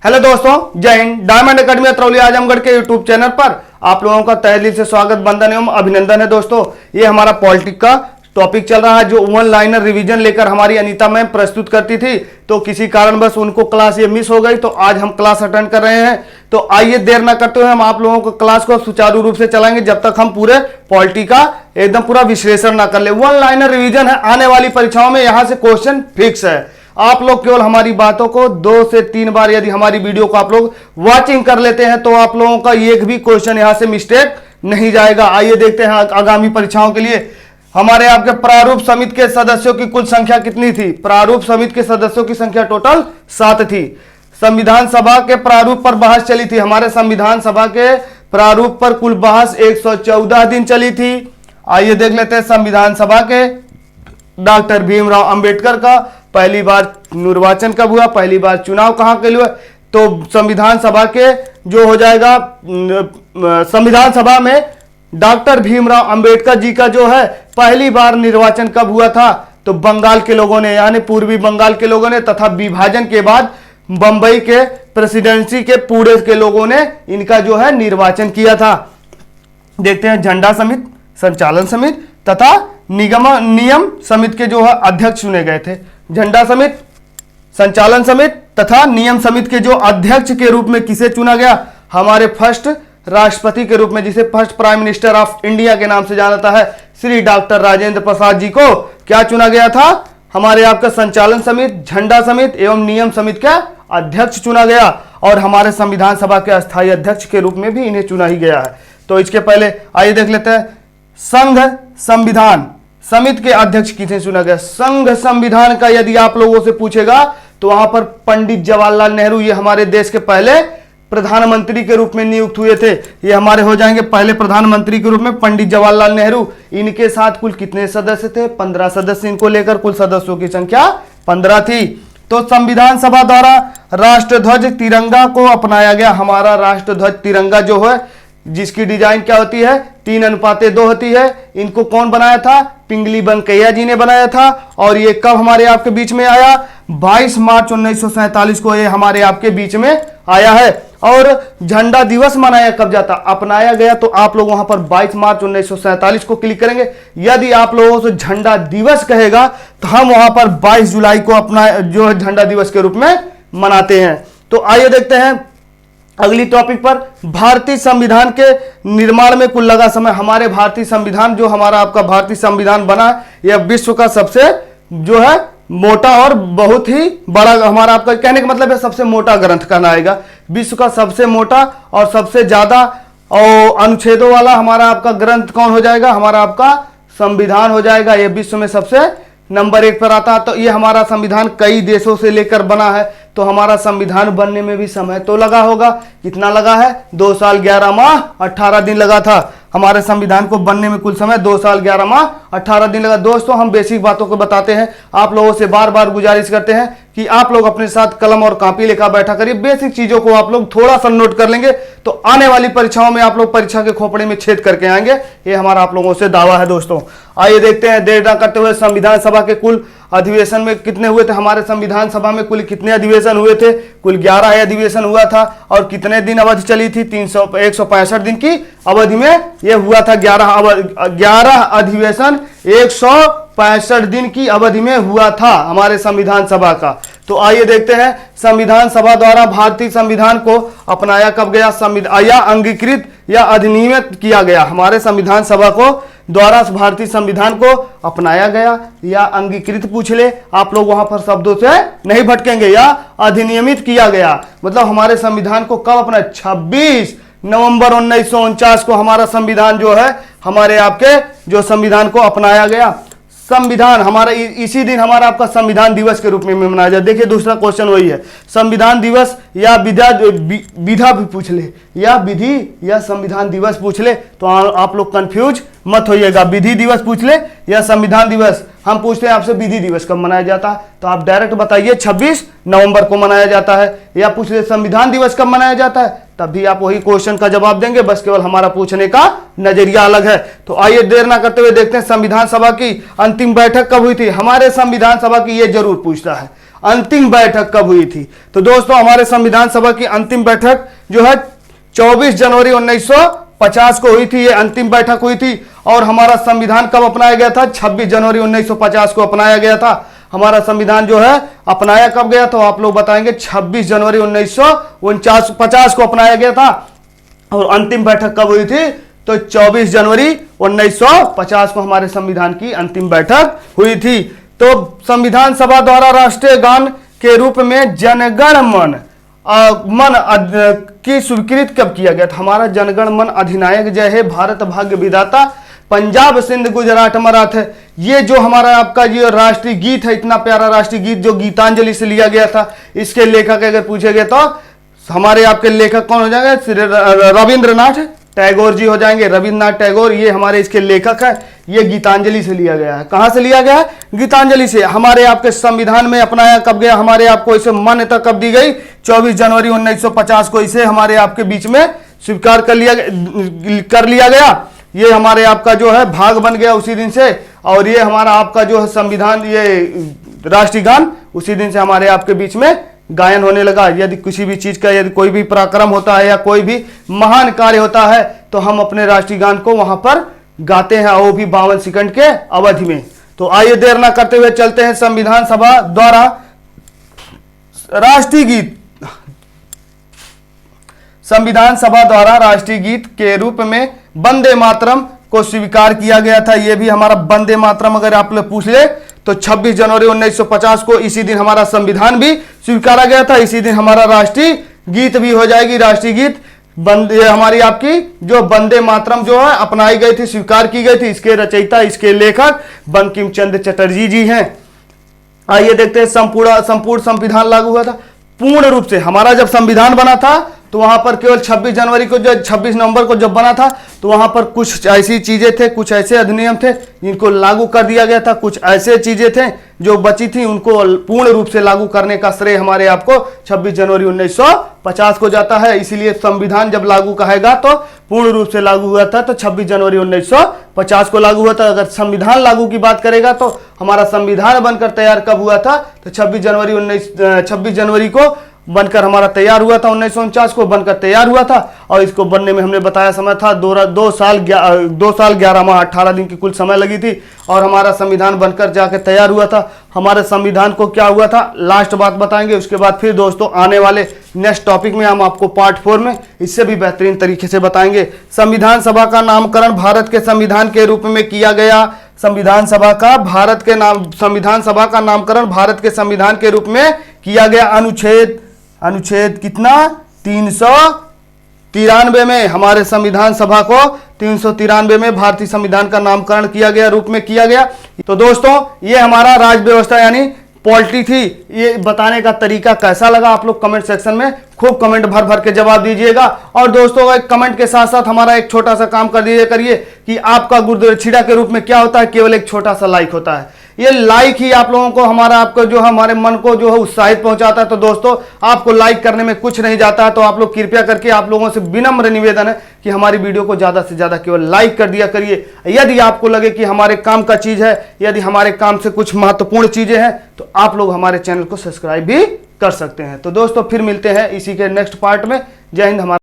Hello दोस्तों, जय Hind. Diamond academy Atrauli Azamgarh के यूट्यूब चैनल पर आप लोगों का तहे दिल से स्वागत, वंदन एवं अभिनंदन है। दोस्तों, ये हमारा पॉलिटिक्स का टॉपिक चल रहा है जो वन लाइनर रिवीजन लेकर हमारी अनीता मैम प्रस्तुत करती थी, तो किसी कारणवश उनको क्लास ये मिस हो गई, तो आज हम क्लास अटेंड कर रहे हैं। तो आइए देर ना करते हुए हम आप लोगों को क्लास को सुचारू रूप से चलाएंगे जब तक हम पूरे पॉलिटिक्स का एकदम पूरा विश्लेषण ना कर ले। वन लाइनर रिवीजन है, आने वाली परीक्षाओं में यहां से क्वेश्चन फिक्स है। आप लोग केवल हमारी बातों को 2 से 3 बार यदि हमारी वीडियो को आप लोग वॉचिंग कर लेते हैं तो आप लोगों का एक भी क्वेश्चन यहां से मिस्टेक नहीं जाएगा। आइए देखते हैं आगामी परीक्षाओं के लिए हमारे आपके प्रारूप समिति के सदस्यों की कुल संख्या कितनी थी। प्रारूप समिति के सदस्यों की संख्या टोटल 7 थी। संविधान सभा के प्रारूप पर बहस चली थी। हमारे संविधान सभा के प्रारूप पर कुल बहस 114 दिन चली थी। आइए देख लेते हैं संविधान सभा के डॉक्टर भीमराव अंबेडकर का पहली बार निर्वाचन कब हुआ, पहली बार चुनाव कहां के लिए। तो संविधान सभा के जो हो जाएगा, संविधान सभा में डॉक्टर भीमराव अंबेडकर जी का जो है पहली बार निर्वाचन कब हुआ था, तो बंगाल के लोगों ने, यानी पूर्वी बंगाल के लोगों ने, तथा विभाजन के बाद बंबई के प्रेसिडेंसी के पूरे के लोगों ने इनका जो है निर्वाचन किया था। देखते हैं, झंडा समिति, संचालन समिति तथा नियम समिति के जो है अध्यक्ष चुने गए थे। झंडा समिति, संचालन समिति तथा नियम समिति के जो अध्यक्ष के रूप में किसे चुना गया, हमारे फर्स्ट राष्ट्रपति के रूप में, जिसे first prime minister of India के नाम से जाना जाता है, श्री डॉक्टर राजेंद्र प्रसाद जी को क्या चुना गया था, हमारे आपका संचालन समिति, झंडा समिति एवं नियम समिति का अध्यक्ष चुना गया। और हमारे संविधान सभा के अस्थायी अध्यक्ष के रूप में भी इन्हें चुना ही गया है। तो इसके पहले आइए देख लेते हैं, संघ संविधान समिति के अध्यक्ष किसे चुना गया। संघ संविधान का यदि आप लोगों से पूछेगा तो वहां पर पंडित जवाहरलाल नेहरू, ये हमारे देश के पहले प्रधानमंत्री के रूप में नियुक्त हुए थे। ये हमारे हो जाएंगे पहले प्रधानमंत्री के रूप में पंडित जवाहरलाल नेहरू। इनके साथ कुल कितने सदस्य थे, 15 सदस्य। इनको लेकर कुल सदस्यों की संख्या 15 थी। तो संविधान सभा द्वारा राष्ट्रध्वज तिरंगा को अपनाया गया। हमारा राष्ट्रध्वज तिरंगा जो है, जिसकी डिजाइन क्या होती है, 3:2 होती है। इनको कौन बनाया था, पिंगली वेंकैया जी ने बनाया था। और ये कब हमारे आपके बीच में आया, 22 मार्च 1947 को ये हमारे आपके बीच में आया है। और झंडा दिवस मनाया कब जाता, अपनाया गया, तो आप लोग वहां पर 22 मार्च 1947 को क्लिक करेंगे। यदि आप लोगों से झंडा दिवस कहेगा तो हम वहां पर 22 जुलाई को अपना जो है झंडा दिवस के रूप में मनाते हैं। तो आइए देखते हैं अगली टॉपिक पर, भारतीय संविधान के निर्माण में कुल लगा समय। हमारे भारतीय संविधान, जो हमारा आपका भारतीय संविधान बना, यह विश्व का सबसे जो है मोटा और बहुत ही बड़ा, हमारा आपका कहने का मतलब है सबसे मोटा ग्रंथ कहना आएगा। विश्व का सबसे मोटा और सबसे ज्यादा और अनुच्छेदों वाला हमारा आपका ग्रंथ कौन हो जाएगा, हमारा आपका संविधान हो जाएगा। यह विश्व में सबसे नंबर 1 पर आता है। तो ये हमारा संविधान कई देशों से लेकर बना है। तो हमारा संविधान बनने में भी समय तो लगा होगा। कितना लगा है, 2 साल 11 माह 18 दिन लगा था। हमारे संविधान को बनने में कुल समय 2 साल 11 माह 18 दिन लगा। दोस्तों, हम बेसिक बातों को बताते हैं, आप लोगों से बार बार गुजारिश करते हैं कि आप लोग अपने साथ कलम और कॉपी लेकर बैठा करिए। बेसिक चीजों को आप लोग थोड़ा सा नोट कर लेंगे तो आने वाली परीक्षाओं में आप लोग परीक्षा के खोपड़े में छेद करके आएंगे। ये हमारा आप लोगों से दावा है। दोस्तों, आइए देखते हैं, देर ना करते हुए, संविधान सभा के कुल अधिवेशन में कितने हुए थे। हमारे संविधान सभा में कुल कितने अधिवेशन हुए थे, कुल 11 अधिवेशन हुआ था। और कितने दिन अवधि चली थी, 165 दिन की अवधि में यह हुआ था। 11 अधिवेशन 165 दिन की अवधि में हुआ था हमारे संविधान सभा का। तो आइए देखते हैं, संविधान सभा द्वारा भारतीय संविधान को अपनाया कब गया, या अंगीकृत या अधिनियमित किया गया। हमारे संविधान सभा को द्वारा भारतीय संविधान को अपनाया गया या अंगीकृत पूछ ले, आप लोग वहां पर शब्दों से नहीं भटकेंगे। या अधिनियमित किया गया मतलब हमारे संविधान को कब अपना, 26 नवंबर 1949 को हमारा संविधान जो है, हमारे आपके जो संविधान को अपनाया गया। संविधान हमारा इसी दिन हमारा आपका संविधान दिवस के रूप में मनाया जाए। देखिए, दूसरा क्वेश्चन वही है, संविधान दिवस या विधा भी पूछ ले, या विधि या संविधान दिवस पूछ ले, तो आप लोग कंफ्यूज मत होइएगा। विधि दिवस पूछ ले या संविधान दिवस। हम पूछते हैं आपसे विधि दिवस कब मनाया जाता है, तो आप डायरेक्ट बताइए 26 नवंबर को मनाया जाता है। या पूछ ले संविधान दिवस कब मनाया जाता है, तब भी आप वही क्वेश्चन का जवाब देंगे, बस केवल हमारा पूछने का नजरिया अलग है। तो आइए देर ना करते हुए देखते हैं, संविधान सभा की अंतिम बैठक कब हुई थी। हमारे संविधान सभा की ये जरूर पूछता है, अंतिम बैठक कब हुई थी? तो दोस्तों हमारे संविधान सभा की अंतिम बैठक जो है 24 जनवरी 1950 को हुई थी। ये अंतिम बैठक हुई थी। और हमारा संविधान कब अपनाया गया था? 26 जनवरी 1950 को अपनाया गया था। हमारा संविधान जो है अपनाया कब गया? तो आप लोग बताएंगे 26 जनवरी 1950 को अपनाया गया था। और अंतिम बैठक कब हुई थी? तो 24 जनवरी 1950 को हमारे संविधान की अंतिम बैठक हुई थी। तो संविधान सभा द्वारा राष्ट्रीय गान के रूप में जनगण मन की स्वीकृत कब किया गया था? हमारा जनगण मन अधिनायक जय हे भारत भाग्य विधाता पंजाब सिंध गुजरात मराठ, ये जो हमारा आपका ये राष्ट्रीय गीत है, इतना प्यारा राष्ट्रीय गीत जो गीतांजलि से लिया गया था, इसके लेखक अगर पूछे गए तो हमारे आपके लेखक कौन हो जाएंगे? रविंद्रनाथ टैगोर जी हो जाएंगे। रविंद्रनाथ टैगोर ये हमारे इसके लेखक है। ये गीतांजलि से लिया गया है। कहां से लिया गया है? गीतांजलि से। हमारे आपके संविधान में अपनाया कब गया? हमारे आपको इसे मान्यता कब दी गई? 24 जनवरी 1950 को इसे हमारे आपके बीच में स्वीकार कर लिया गया। ये हमारे आपका जो है भाग बन गया उसी दिन से। और ये हमारा आपका जो है संविधान, ये राष्ट्रीय गान उसी दिन से हमारे आपके बीच में गायन होने लगा। यदि किसी भी चीज का, यदि कोई भी पराक्रम होता है या कोई भी महान कार्य होता है तो हम अपने राष्ट्रीय गान को वहां पर गाते हैं, वो भी 52 सेकंड के अवधि में। तो आइए देर ना करते हुए चलते हैं संविधान सभा द्वारा राष्ट्रीय गीत। संविधान सभा द्वारा राष्ट्रीय गीत के रूप में वंदे मातरम को स्वीकार किया गया था। यह भी हमारा वंदे मातरम अगर आप लोग पूछ ले तो 26 जनवरी 1950 को इसी दिन हमारा संविधान भी स्वीकारा गया था। इसी दिन हमारा राष्ट्रीय गीत भी हो जाएगी। राष्ट्रीय गीत हमारी आपकी जो वंदे मातरम जो है अपनाई गई थी, स्वीकार की गई थी। इसके रचयिता, इसके लेखक बंकिम चंद्र चटर्जी जी हैं। आइए देखते हैं संपूर्ण संविधान लागू हुआ था पूर्ण रूप से। हमारा जब संविधान बना था तो वहां पर केवल 26 जनवरी को, जो 26 नवंबर को जब बना था तो वहां पर कुछ ऐसी चीजें थे, कुछ ऐसे अधिनियम थे जिनको लागू कर दिया गया था। कुछ ऐसे चीजें थे जो बची थी, उनको पूर्ण रूप से लागू करने का श्रेय हमारे आपको 26 जनवरी 1950 को जाता है। इसीलिए संविधान जब लागू कहेगा तो पूर्ण रूप से लागू हुआ था तो 26 जनवरी 1950 को लागू हुआ था। अगर संविधान लागू की बात करेगा तो हमारा संविधान बनकर तैयार कब हुआ था? तो 26 जनवरी को बनकर हमारा तैयार हुआ था। 1949 को बनकर तैयार हुआ था। और इसको बनने में हमने बताया समय था 2 साल 11 माह 18 दिन की कुल समय लगी थी। और हमारा संविधान बनकर जाके तैयार हुआ था। हमारे संविधान को क्या हुआ था लास्ट बात बताएंगे। उसके बाद फिर दोस्तों आने वाले नेक्स्ट टॉपिक में हम आपको पार्ट 4 में इससे भी बेहतरीन तरीके से बताएंगे। संविधान सभा का नामकरण भारत के संविधान के रूप में किया गया। संविधान सभा का नामकरण भारत के संविधान के रूप में किया गया। अनुच्छेद कितना? 393 में हमारे संविधान सभा को 393 में भारतीय संविधान का नामकरण किया गया, रूप में किया गया। तो दोस्तों ये हमारा राज्य व्यवस्था यानी पॉलिटी थी। ये बताने का तरीका कैसा लगा आप लोग कमेंट सेक्शन में खूब कमेंट भर भर के जवाब दीजिएगा। और दोस्तों एक कमेंट के साथ साथ हमारा एक छोटा सा काम कर दीजिए करिए कि आपका गुरुदक्षिणा के रूप में क्या होता है? केवल एक छोटा सा लाइक होता है। ये लाइक ही आप लोगों को हमारा आपको जो हमारे मन को जो है उत्साहित पहुंचाता है। तो दोस्तों आपको लाइक करने में कुछ नहीं जाता है। तो आप लोग कृपया करके आप लोगों से विनम्र निवेदन है कि हमारी वीडियो को ज्यादा से ज्यादा केवल लाइक कर दिया करिए। यदि आपको लगे कि हमारे काम का चीज है, यदि हमारे काम से कुछ महत्वपूर्ण चीजें हैं तो आप लोग हमारे चैनल को सब्सक्राइब भी कर सकते हैं। तो दोस्तों फिर मिलते हैं इसी के नेक्स्ट पार्ट में। जय हिंद। हमारा